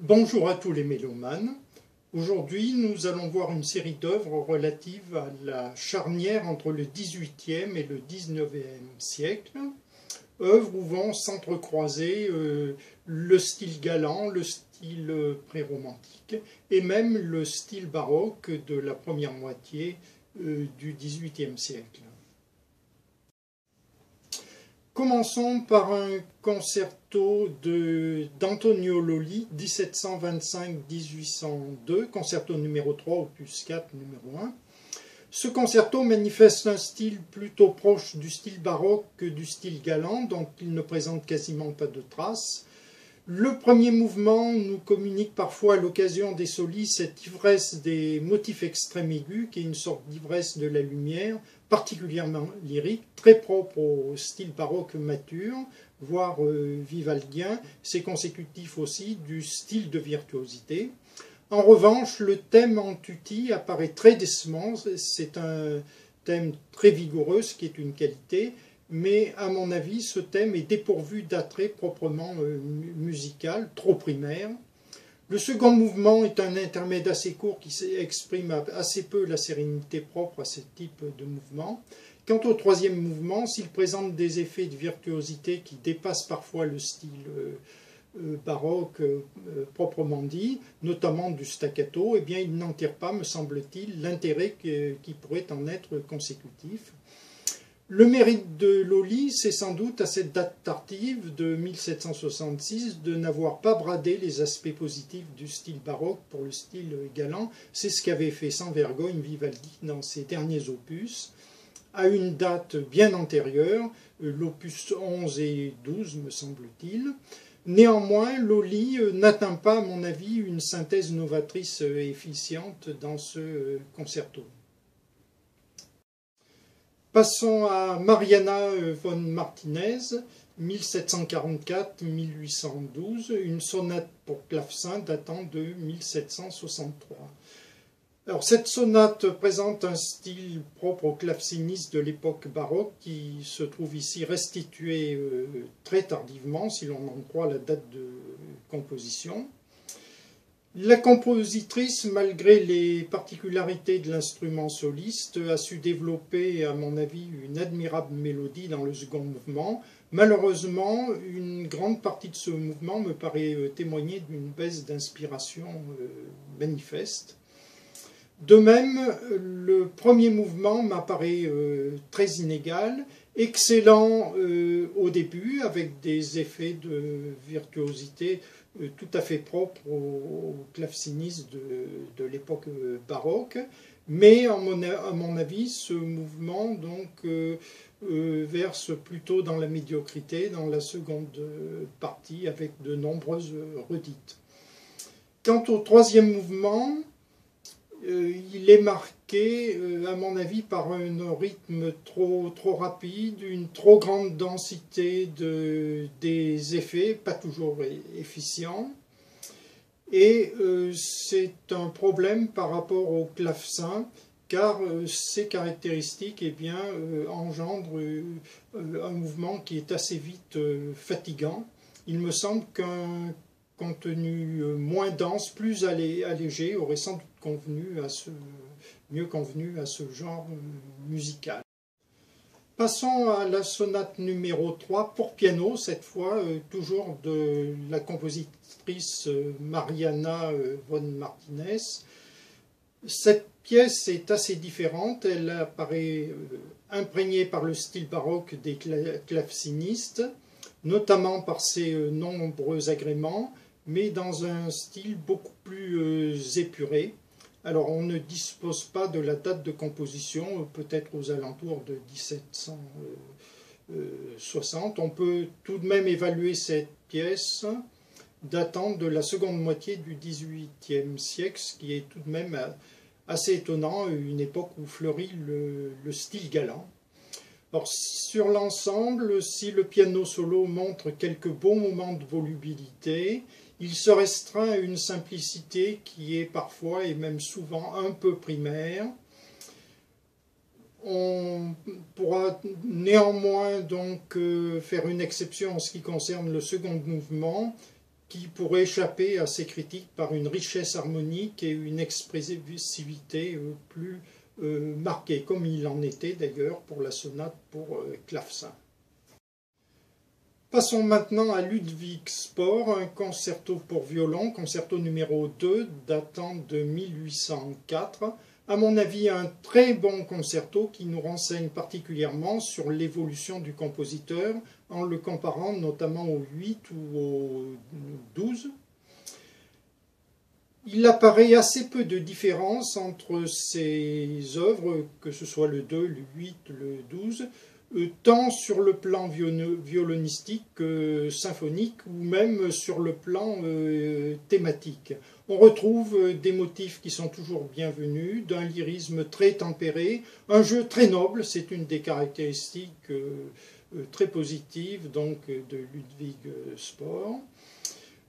Bonjour à tous les mélomanes. Aujourd'hui, nous allons voir une série d'œuvres relatives à la charnière entre le XVIIIe et le XIXe siècle. Œuvres où vont s'entrecroiser le style galant, le style pré-romantique et même le style baroque de la première moitié du XVIIIe siècle. Commençons par un concerto d'Antonio Lolli, 1725-1802, concerto numéro 3, opus 4, numéro 1. Ce concerto manifeste un style plutôt proche du style baroque que du style galant, dont il ne présente quasiment pas de traces. Le premier mouvement nous communique parfois à l'occasion des solis cette ivresse des motifs extrêmes aigus, qui est une sorte d'ivresse de la lumière, particulièrement lyrique, très propre au style baroque mature, voire vivaldien. C'est consécutif aussi du style de virtuosité. En revanche, le thème en tutti apparaît très décemment, c'est un thème très vigoureux, ce qui est une qualité, mais à mon avis, ce thème est dépourvu d'attrait proprement musical, trop primaire. Le second mouvement est un intermède assez court qui exprime assez peu la sérénité propre à ce type de mouvement. Quant au troisième mouvement, s'il présente des effets de virtuosité qui dépassent parfois le style baroque proprement dit, notamment du staccato, eh bien, il n'en tire pas, me semble-t-il, l'intérêt qui pourrait en être consécutif. Le mérite de Lolli, c'est sans doute à cette date tardive de 1766 de n'avoir pas bradé les aspects positifs du style baroque pour le style galant. C'est ce qu'avait fait sans vergogne Vivaldi dans ses derniers opus, à une date bien antérieure, l'opus 11 et 12 me semble-t-il. Néanmoins, Lolli n'atteint pas, à mon avis, une synthèse novatrice et efficiente dans ce concerto. Passons à Marianna von Martinez, 1744-1812, une sonate pour clavecin datant de 1763. Alors, cette sonate présente un style propre aux clavecinistes de l'époque baroque qui se trouve ici restitué très tardivement, si l'on en croit la date de composition. La compositrice, malgré les particularités de l'instrument soliste, a su développer, à mon avis, une admirable mélodie dans le second mouvement. Malheureusement, une grande partie de ce mouvement me paraît témoigner d'une baisse d'inspiration manifeste. De même, le premier mouvement m'apparaît très inégal, excellent au début, avec des effets de virtuosité tout à fait propre aux clavecinistes de l'époque baroque, mais à mon avis, ce mouvement donc verse plutôt dans la médiocrité dans la seconde partie avec de nombreuses redites. Quant au troisième mouvement, il est marqué, à mon avis, par un rythme trop rapide, une trop grande densité des effets, pas toujours efficients. Et c'est un problème par rapport au clavecin, car ces caractéristiques engendrent un mouvement qui est assez vite fatigant. Il me semble qu'un contenu moins dense, plus allégé, aurait sans doute mieux convenu à ce genre musical. Passons à la sonate numéro 3 pour piano, cette fois toujours de la compositrice Marianna von Martinez. Cette pièce est assez différente, elle apparaît imprégnée par le style baroque des clavecinistes, notamment par ses nombreux agréments, mais dans un style beaucoup plus épuré. Alors on ne dispose pas de la date de composition, peut-être aux alentours de 1760. On peut tout de même évaluer cette pièce datant de la seconde moitié du XVIIIe siècle, ce qui est tout de même assez étonnant, une époque où fleurit le style galant. Alors, sur l'ensemble, si le piano solo montre quelques beaux moments de volubilité, il se restreint à une simplicité qui est parfois et même souvent un peu primaire. On pourra néanmoins donc faire une exception en ce qui concerne le second mouvement, qui pourrait échapper à ces critiques par une richesse harmonique et une expressivité plus marquée, comme il en était d'ailleurs pour la sonate pour clavecin. Passons maintenant à Ludwig Spohr, un concerto pour violon, concerto numéro 2, datant de 1804. À mon avis, un très bon concerto qui nous renseigne particulièrement sur l'évolution du compositeur en le comparant notamment au 8 ou au 12. Il apparaît assez peu de différence entre ces œuvres, que ce soit le 2, le 8, le 12, tant sur le plan violonistique que symphonique ou même sur le plan thématique. On retrouve des motifs qui sont toujours bienvenus, d'un lyrisme très tempéré, un jeu très noble, c'est une des caractéristiques très positives donc, de Ludwig Spohr.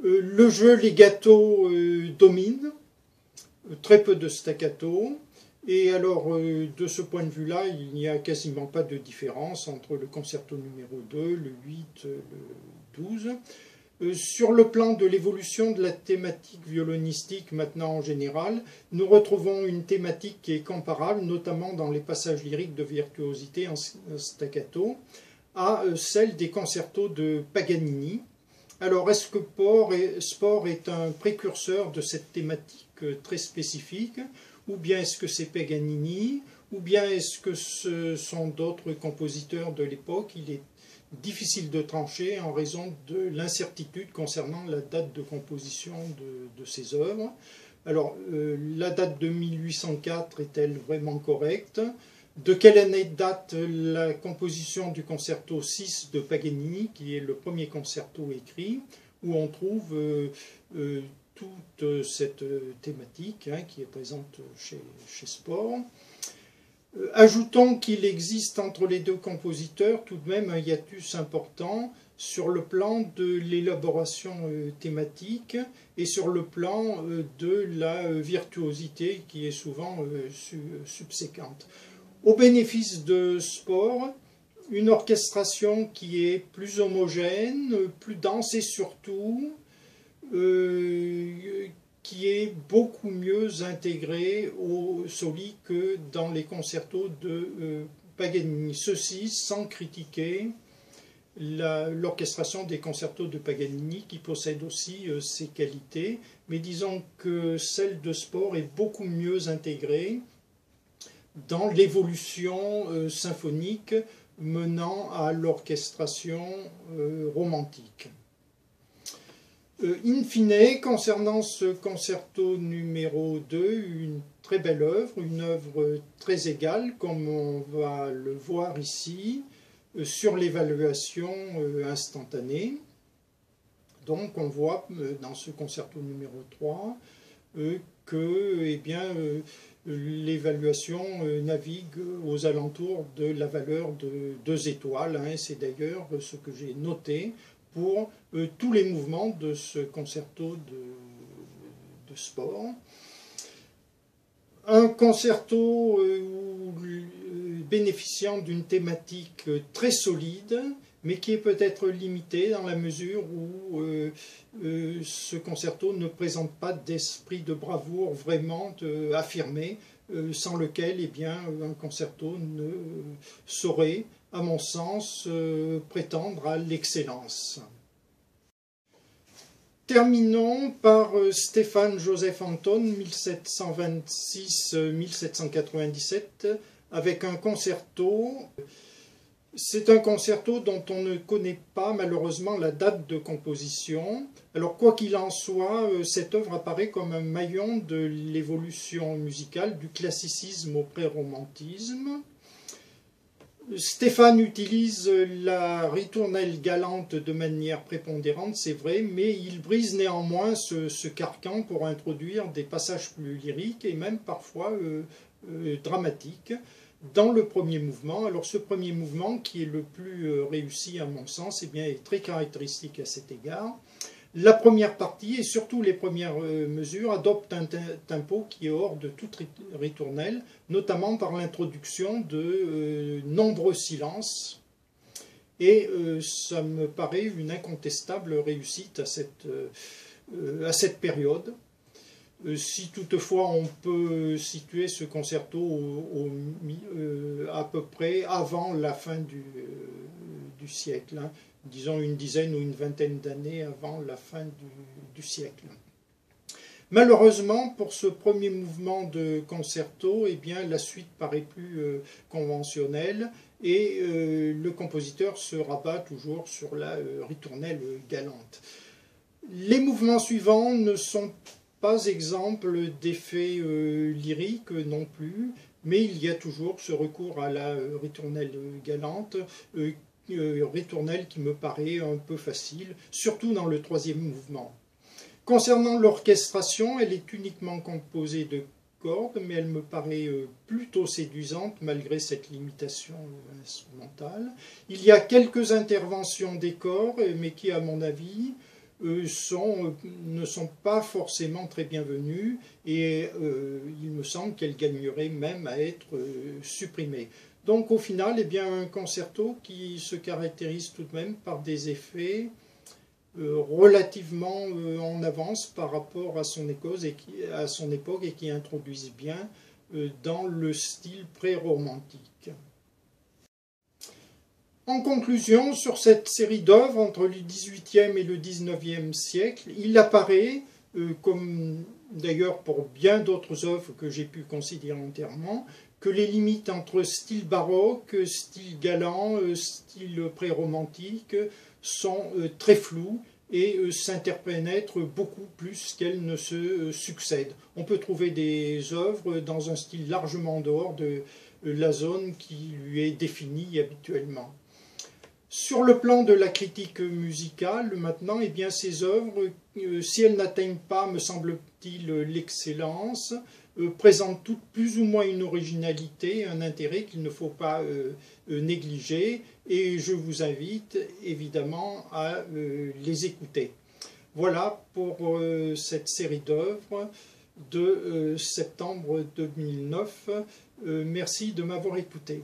Le jeu legato domine, très peu de staccato. Et alors, de ce point de vue-là, il n'y a quasiment pas de différence entre le concerto numéro 2, le 8, le 12. Sur le plan de l'évolution de la thématique violonistique maintenant en général, nous retrouvons une thématique qui est comparable, notamment dans les passages lyriques de virtuosité en staccato, à celle des concertos de Paganini. Alors, est-ce que Spohr est un précurseur de cette thématique très spécifique ? Ou bien est-ce que c'est Paganini, ou bien est-ce que ce sont d'autres compositeurs de l'époque? Il est difficile de trancher en raison de l'incertitude concernant la date de composition de ces œuvres. Alors, la date de 1804 est-elle vraiment correcte? De quelle année date la composition du concerto 6 de Paganini, qui est le premier concerto écrit, où on trouve toute cette thématique qui est présente chez Spohr. Ajoutons qu'il existe entre les deux compositeurs tout de même un hiatus important sur le plan de l'élaboration thématique et sur le plan de la virtuosité qui est souvent subséquente. Au bénéfice de Spohr, une orchestration qui est plus homogène, plus dense et surtout qui est beaucoup mieux intégré au soli que dans les concertos de Paganini. Ceci sans critiquer l'orchestration des concertos de Paganini qui possède aussi ses qualités, mais disons que celle de Spohr est beaucoup mieux intégrée dans l'évolution symphonique menant à l'orchestration romantique. In fine, concernant ce concerto numéro 2, une très belle œuvre, une œuvre très égale, comme on va le voir ici, sur l'évaluation instantanée. Donc on voit dans ce concerto numéro 3 que l'évaluation navigue aux alentours de la valeur de 2 étoiles. C'est d'ailleurs ce que j'ai noté pour tous les mouvements de ce concerto de Spohr. Un concerto bénéficiant d'une thématique très solide, mais qui est peut-être limité dans la mesure où ce concerto ne présente pas d'esprit de bravoure vraiment affirmé, sans lequel un concerto ne saurait, à mon sens, prétendre à l'excellence. Terminons par Stéphane Joseph Anton, 1726-1797, avec un concerto. C'est un concerto dont on ne connaît pas malheureusement la date de composition. Alors quoi qu'il en soit, cette œuvre apparaît comme un maillon de l'évolution musicale du classicisme au pré-romantisme. Stéphane utilise la ritournelle galante de manière prépondérante, c'est vrai, mais il brise néanmoins ce carcan pour introduire des passages plus lyriques et même parfois dramatiques dans le premier mouvement. Alors ce premier mouvement, qui est le plus réussi à mon sens, est très caractéristique à cet égard. La première partie, et surtout les premières mesures, adoptent un tempo qui est hors de toute ritournelle, notamment par l'introduction de nombreux silences. Et ça me paraît une incontestable réussite à cette période. Si toutefois on peut situer ce concerto à peu près avant la fin du siècle, hein, disons une dizaine ou une vingtaine d'années avant la fin du siècle. Malheureusement, pour ce premier mouvement de concerto, eh bien, la suite paraît plus conventionnelle et le compositeur se rabat toujours sur la ritournelle galante. Les mouvements suivants ne sont pas exemples d'effets lyriques non plus, mais il y a toujours ce recours à la ritournelle galante, ritournelle qui me paraît un peu facile, surtout dans le troisième mouvement. Concernant l'orchestration, elle est uniquement composée de cordes, mais elle me paraît plutôt séduisante malgré cette limitation instrumentale. Il y a quelques interventions des corps, mais qui, à mon avis, ne sont pas forcément très bienvenues et il me semble qu'elles gagneraient même à être supprimées. Donc au final, eh bien, un concerto qui se caractérise tout de même par des effets relativement en avance par rapport à son époque et qui introduisent bien dans le style pré-romantique. En conclusion, sur cette série d'œuvres entre le XVIIIe et le XIXe siècle, il apparaît, comme d'ailleurs pour bien d'autres œuvres que j'ai pu considérer entièrement, que les limites entre style baroque, style galant, style pré-romantique sont très floues et s'interpénètrent beaucoup plus qu'elles ne se succèdent. On peut trouver des œuvres dans un style largement en dehors de la zone qui lui est définie habituellement. Sur le plan de la critique musicale, maintenant, eh bien, ces œuvres, si elles n'atteignent pas, me semble-t-il, l'excellence, présentent toutes plus ou moins une originalité, un intérêt qu'il ne faut pas négliger, et je vous invite évidemment à les écouter. Voilà pour cette série d'œuvres de septembre 2009. Merci de m'avoir écouté.